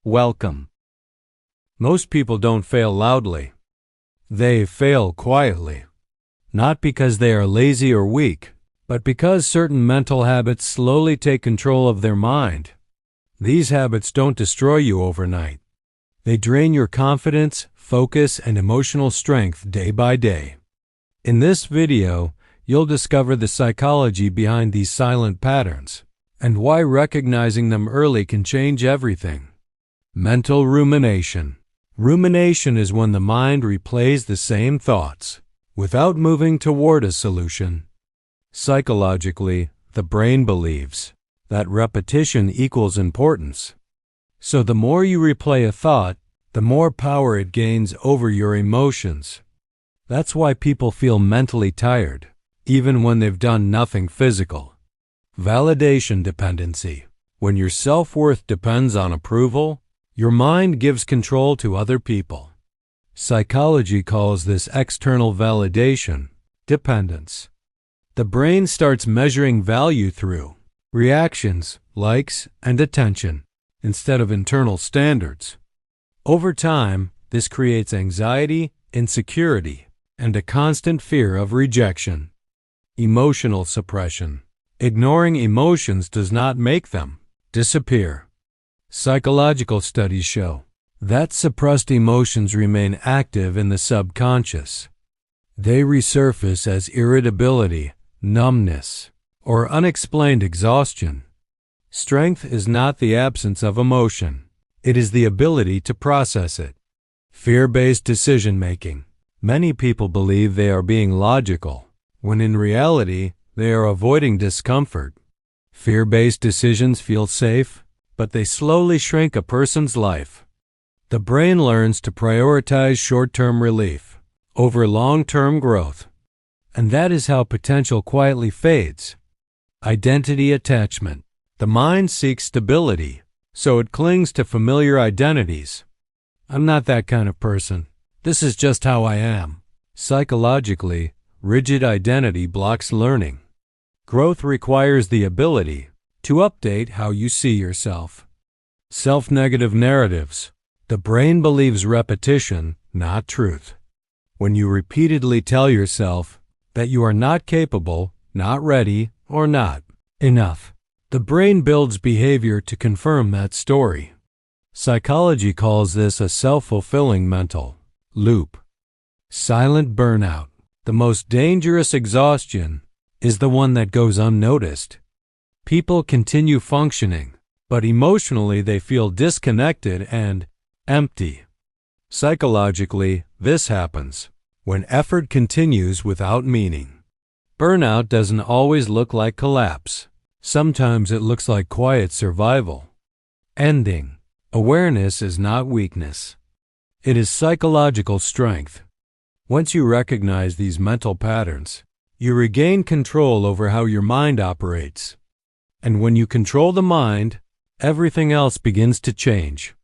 Welcome. Most people don't fail loudly. They fail quietly. Not because they are lazy or weak, but because certain mental habits slowly take control of their mind. These habits don't destroy you overnight. They drain your confidence, focus, and emotional strength day by day. In this video, you'll discover the psychology behind these silent patterns and why recognizing them early can change everything. Mental rumination. Rumination is when the mind replays the same thoughts without moving toward a solution. Psychologically, the brain believes that repetition equals importance. So the more you replay a thought, the more power it gains over your emotions. That's why people feel mentally tired, even when they've done nothing physical. Validation dependency. When your self-worth depends on approval, your mind gives control to other people. Psychology calls this external validation dependence. The brain starts measuring value through reactions, likes, and attention, instead of internal standards. Over time, this creates anxiety, insecurity, and a constant fear of rejection. Emotional suppression. Ignoring emotions does not make them disappear. Psychological studies show that suppressed emotions remain active in the subconscious. They resurface as irritability, numbness, or unexplained exhaustion. Strength is not the absence of emotion. It is the ability to process it. Fear-based decision-making. Many people believe they are being logical, when in reality, they are avoiding discomfort. Fear-based decisions feel safe, but they slowly shrink a person's life. The brain learns to prioritize short-term relief over long-term growth, and that is how potential quietly fades. Identity attachment. The mind seeks stability, so it clings to familiar identities. I'm not that kind of person. This is just how I am. Psychologically, rigid identity blocks learning. Growth requires the ability to update how you see yourself. Self-negative narratives. The brain believes repetition, not truth. When you repeatedly tell yourself that you are not capable, not ready, or not enough, the brain builds behavior to confirm that story. Psychology calls this a self-fulfilling mental loop. Silent burnout. The most dangerous exhaustion is the one that goes unnoticed. People continue functioning, but emotionally they feel disconnected and empty. Psychologically, this happens when effort continues without meaning. Burnout doesn't always look like collapse. Sometimes it looks like quiet survival. Ending. Awareness is not weakness. It is psychological strength. Once you recognize these mental patterns, you regain control over how your mind operates. And when you control the mind, everything else begins to change.